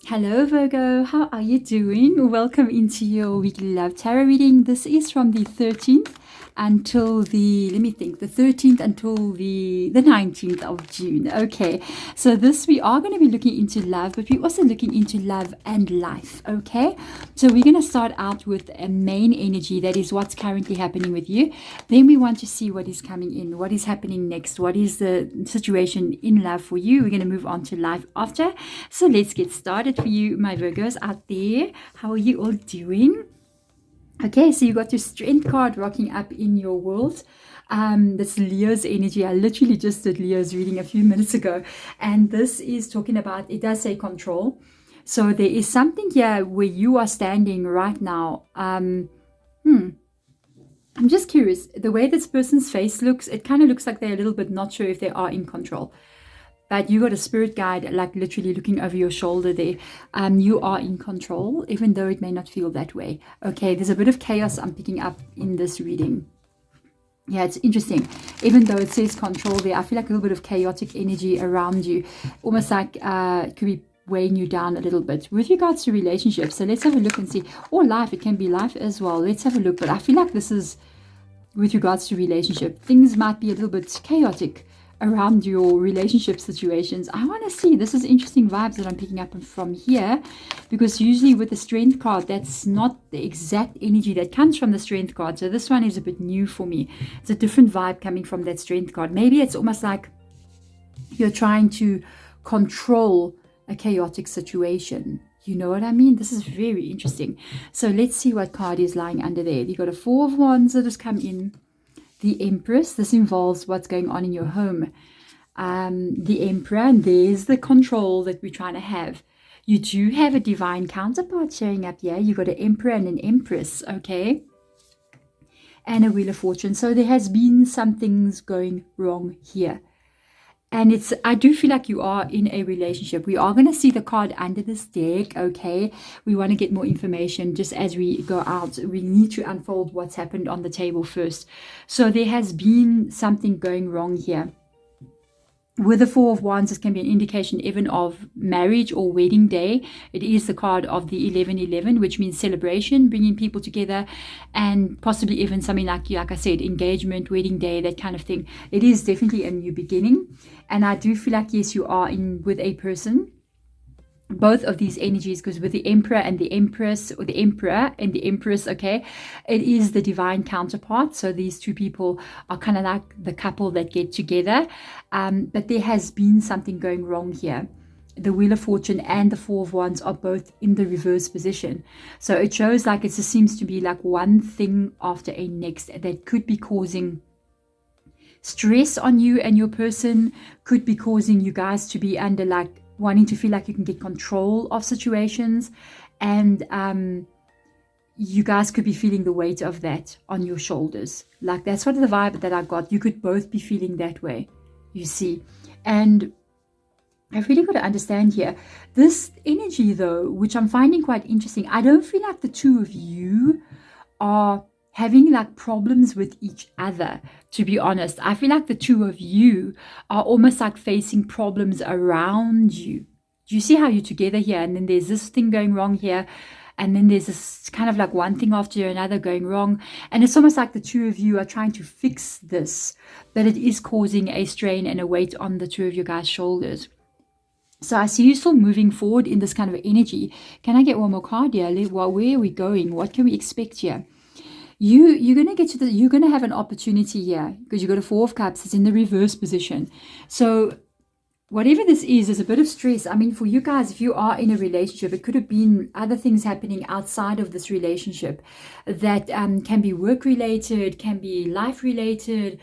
Hello Virgo, how are you doing? Welcome into your weekly love tarot reading. This is from the 13th until let me think, the 13th until the 19th of June. Okay, so this we are going to be looking into love, but we're also looking into love and life. Okay, so we're going to start out with a main energy, that is what's currently happening with you. Then we want to see what is coming in, what is happening next, what is the situation in love for you. We're going to move on to life after. So let's get started for you, my Virgos out there. How are you all doing? Okay, so you got your Strength card rocking up in your world. This Leo's energy. I literally just did Leo's reading a few minutes ago, and this is talking about, it does say control. So there is something here where you are standing right now. I'm just curious, the way this person's face looks, it kind of looks like they're a little bit not sure if they are in control. But you got a spirit guide, like literally looking over your shoulder there. You are in control, even though it may not feel that way. Okay, there's a bit of chaos I'm picking up in this reading. Yeah, it's interesting. Even though it says control there, I feel like a little bit of chaotic energy around you. Almost like it could be weighing you down a little bit. With regards to relationships, so let's have a look and see. Or life, it can be life as well. Let's have a look. But I feel like this is with regards to relationship. Things might be a little bit chaotic around your relationship situations. I want to see, this is interesting vibes that I'm picking up from here, because usually with the Strength card, that's not the exact energy that comes from the Strength card. So this one is a bit new for me. It's a different vibe coming from that Strength card. Maybe it's almost like you're trying to control a chaotic situation. You know what I mean? This is very interesting. So let's see what card is lying under there. You got a Four of Wands that has come in. The Empress, this involves what's going on in your home. The Emperor, and there's the control that we're trying to have. You do have a divine counterpart showing up here. You got an Emperor and an Empress, okay? And a Wheel of Fortune. So there has been some things going wrong here. And I do feel like you are in a relationship. We are going to see the card under this deck, okay? We want to get more information just as we go out. We need to unfold what's happened on the table first. So there has been something going wrong here. With the Four of Wands, this can be an indication even of marriage or wedding day. It is the card of the 1111, which means celebration, bringing people together, and possibly even something like I said, engagement, wedding day, that kind of thing. It is definitely a new beginning. And I do feel like, yes, you are in with a person. Both of these energies, because with the Emperor and the Empress, or the Emperor and the Empress, okay, it is the divine counterpart. So these two people are kind of like the couple that get together. But there has been something going wrong here. The Wheel of Fortune and the Four of Wands are both in the reverse position. So it shows like it just seems to be like one thing after a next that could be causing stress on you and your person, could be causing you guys to be under like wanting to feel like you can get control of situations, and you guys could be feeling the weight of that on your shoulders. Like that's what the vibe that I got. You could both be feeling that way, you see. And I've really got to understand here this energy though, which I'm finding quite interesting. I don't feel like the two of you are having like problems with each other, to be honest. I feel like the two of you are almost like facing problems around you. Do you see how you're together here, and then there's this thing going wrong here, and then there's this kind of like one thing after another going wrong, and it's almost like the two of you are trying to fix this, but it is causing a strain and a weight on the two of your guys' shoulders. So I see you still moving forward in this kind of energy. Can I get one more card here? Well, where are we going? What can we expect here? You're going to get to you're going to have an opportunity here, because you got a Four of Cups. It's in the reverse position. So whatever this is, there's a bit of stress. I mean, for you guys, if you are in a relationship, it could have been other things happening outside of this relationship that can be work related, can be life related,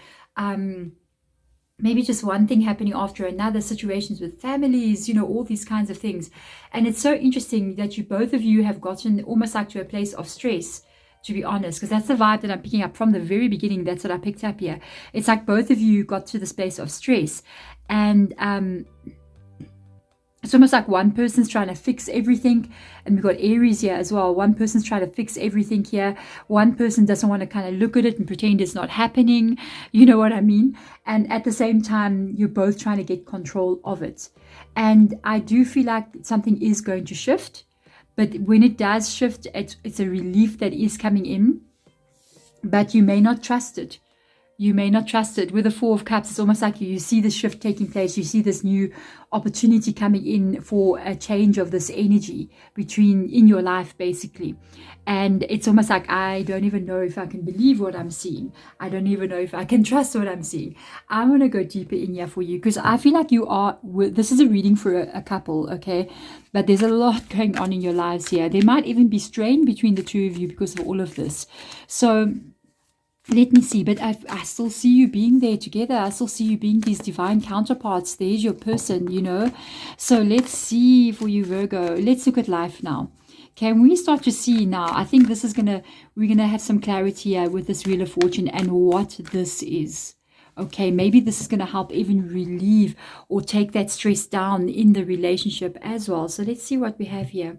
maybe just one thing happening after another, situations with families, you know, all these kinds of things. And it's so interesting that both of you have gotten almost like to a place of stress, to be honest, because that's the vibe that I'm picking up from the very beginning. That's what I picked up here. It's like both of you got to the space of stress, and It's almost like one person's trying to fix everything, and we've got Aries here as well. One person's trying to fix everything here. One person doesn't want to kind of look at it and pretend it's not happening. You know what I mean? And at the same time, you're both trying to get control of it. And I do feel like something is going to shift. But when it does shift, it's a relief that is coming in. But you may not trust it. You may not trust it. With the Four of Cups, it's almost like you see this shift taking place. You see this new opportunity coming in for a change of this energy in your life, basically. And it's almost like, I don't even know if I can believe what I'm seeing. I don't even know if I can trust what I'm seeing. I want to go deeper in here for you, because I feel like this is a reading for a couple, okay? But there's a lot going on in your lives here. There might even be strain between the two of you because of all of this. So let me see, but I still see you being there together. I still see you being these divine counterparts. There's your person, you know. So let's see for you, Virgo. Let's look at life now. Can we start to see now? I think this is we're gonna have some clarity here with this Wheel of Fortune and what this is. Okay, maybe this is going to help even relieve or take that stress down in the relationship as well. So let's see what we have here.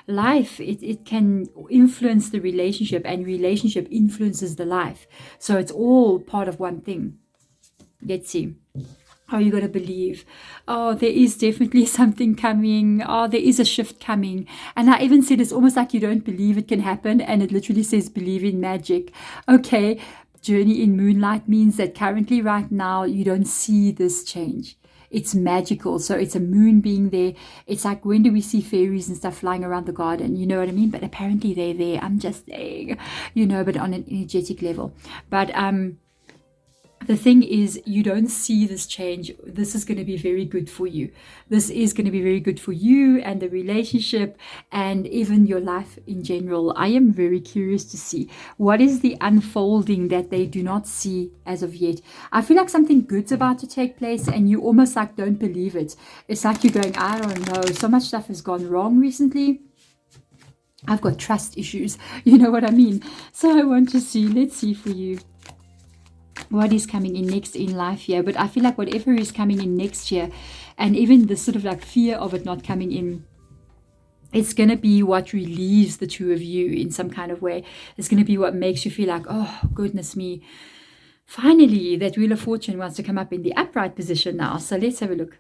Life, it can influence the relationship, and relationship influences the life. So it's all part of one thing. Let's see. Oh, you got to believe. Oh, there is definitely something coming. Oh, there is a shift coming. And I even said it's almost like you don't believe it can happen. And it literally says believe in magic. Okay. Journey in moonlight means that currently right now you don't see this change. It's magical. So it's a moon being there. It's like, when do we see fairies and stuff flying around the garden? You know what I mean? But apparently they're there. I'm just saying, you know, but on an energetic level. But the thing is, you don't see this change. This is going to be very good for you. This is going to be very good for you and the relationship and even your life in general. I am very curious to see what is the unfolding that they do not see as of yet. I feel like something good's about to take place and you almost like don't believe it. It's like you're going, I don't know, so much stuff has gone wrong recently. I've got trust issues. You know what I mean? So I want to see, let's see for you what is coming in next in life here. But I feel like whatever is coming in next year, and even the sort of like fear of it not coming in, it's going to be what relieves the two of you in some kind of way. It's going to be what makes you feel like, oh, goodness me. Finally, that Wheel of Fortune wants to come up in the upright position now. So let's have a look.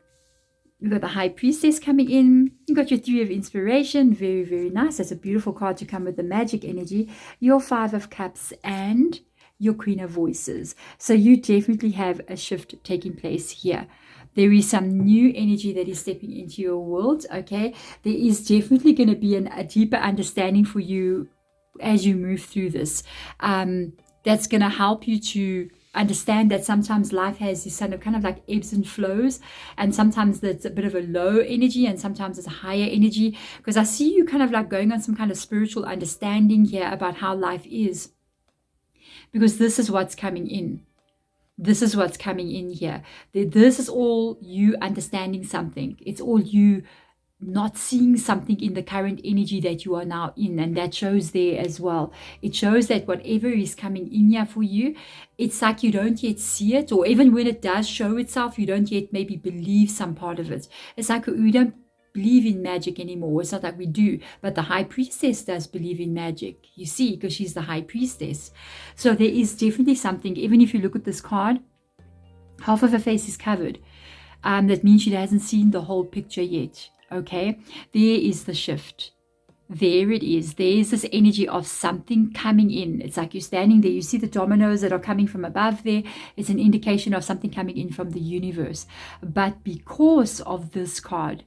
You've got the High Priestess coming in. You've got your Three of Inspiration. Very, very nice. That's a beautiful card to come with the magic energy. Your Five of Cups and your Queen of Voices. So you definitely have a shift taking place here. There is some new energy that is stepping into your world, okay? There is definitely going to be a deeper understanding for you as you move through this. That's going to help you to understand that sometimes life has this kind of like ebbs and flows, and sometimes it's a bit of a low energy and sometimes it's a higher energy, because I see you kind of like going on some kind of spiritual understanding here about how life is. Because this is what's coming in. This is what's coming in here. This is all you understanding something. It's all you not seeing something in the current energy that you are now in. And that shows there as well. It shows that whatever is coming in here for you, it's like you don't yet see it. Or even when it does show itself, you don't yet maybe believe some part of it. It's like we don't believe in magic anymore. It's not like we do, but the High Priestess does believe in magic, you see, because she's the High Priestess. So there is definitely something. Even if you look at this card, half of her face is covered. That means she hasn't seen the whole picture yet. Okay, there is the shift. There it is. There's this energy of something coming in. It's like you're standing there, you see the dominoes that are coming from above there. It's an indication of something coming in from the universe. But because of this card,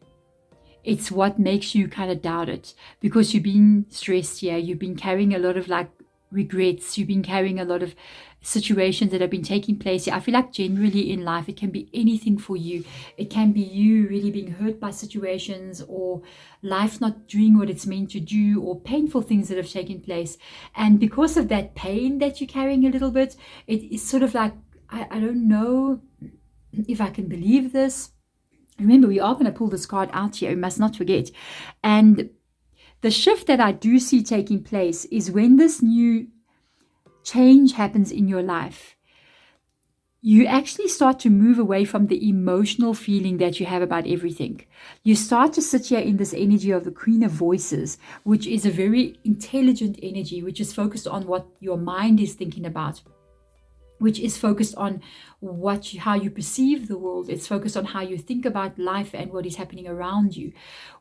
it's what makes you kind of doubt it, because you've been stressed here. You've been carrying a lot of like regrets. You've been carrying a lot of situations that have been taking place here. I feel like generally in life, it can be anything for you. It can be you really being hurt by situations, or life not doing what it's meant to do, or painful things that have taken place. And because of that pain that you're carrying a little bit, it is sort of like, I don't know if I can believe this. Remember, we are going to pull this card out here. We must not forget. And the shift that I do see taking place is when this new change happens in your life. you actually start to move away from the emotional feeling that you have about everything. You start to sit here in this energy of the Queen of Voices, which is a very intelligent energy, which is focused on what your mind is thinking about, which is focused on how you perceive the world. It's focused on how you think about life and what is happening around you.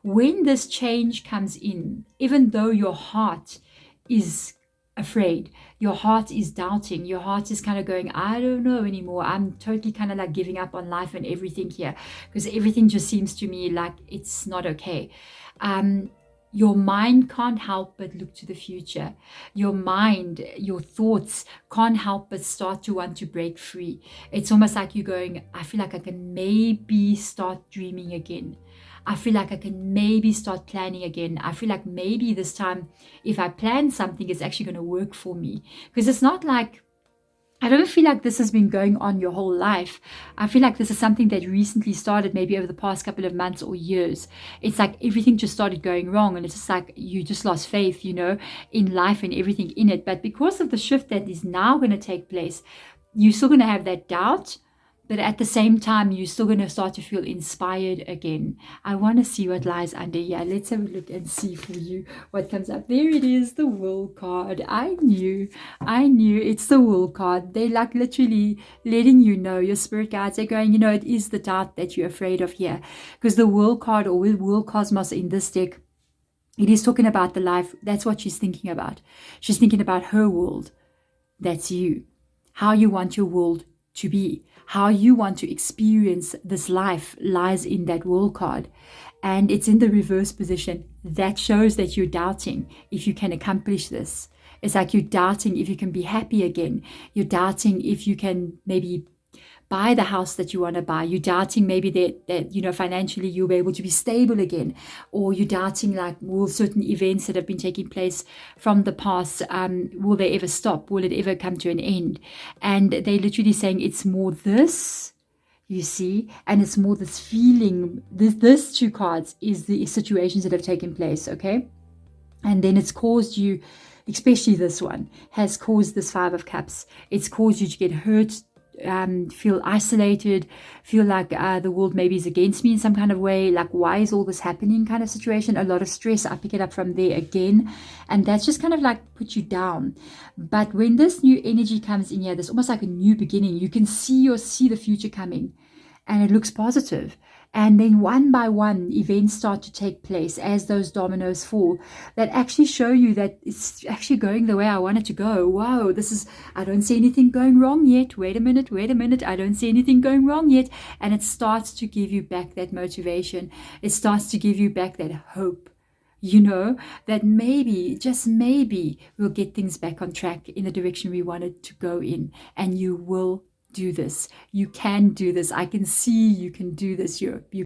When this change comes in, even though your heart is afraid, your heart is doubting, your heart is kind of going, I don't know anymore, I'm totally kind of like giving up on life and everything here, because everything just seems to me like it's not okay. Your mind can't help but look to the future. Your mind, your thoughts can't help but start to want to break free. It's almost like you're going, I feel like I can maybe start dreaming again. I feel like I can maybe start planning again. I feel like maybe this time, if I plan something, it's actually going to work for me. Because it's not like, I don't feel like this has been going on your whole life. I feel like this is something that recently started, maybe over the past couple of months or years. It's like everything just started going wrong, and it's just like you just lost faith, in life and everything in it. But because of the shift that is now going to take place, you're still going to have that doubt. But at the same time, you're still going to start to feel inspired again. I want to see what lies under here. Let's have a look and see for you what comes up. There it is, the World card. I knew it's the World card. They like literally letting you know, your spirit guides are going, it is the doubt that you're afraid of here. Because the World card, or World Cosmos in this deck, it is talking about the life. That's what she's thinking about. She's thinking about her world. That's you. How you want your world to be. How you want to experience this life lies in that World card. And it's in the reverse position. That shows that you're doubting if you can accomplish this. It's like you're doubting if you can be happy again. You're doubting if you can maybe buy the house that you want to buy. You're doubting maybe that financially you'll be able to be stable again. Or you're doubting like, will certain events that have been taking place from the past, will they ever stop? Will it ever come to an end? And they're literally saying it's more this, you see, and it's more this feeling. This two cards is the situations that have taken place, okay? And then it's caused you, especially this one, has caused this Five of Cups. It's caused you to get hurt, feel isolated, feel like the world maybe is against me in some kind of way, like why is all this happening kind of situation. A lot of stress. I pick it up from there again, and that's just kind of like put you down. But when this new energy comes in here, there's almost like a new beginning. You can see the future coming, and it looks positive. And then one by one, events start to take place as those dominoes fall that actually show you that it's actually going the way I want it to go. Wow, I don't see anything going wrong yet. Wait a minute. I don't see anything going wrong yet. And it starts to give you back that motivation. It starts to give you back that hope. That maybe, just maybe, we'll get things back on track in the direction we wanted to go in. And you will do this. You can do this. I can see you can do this. You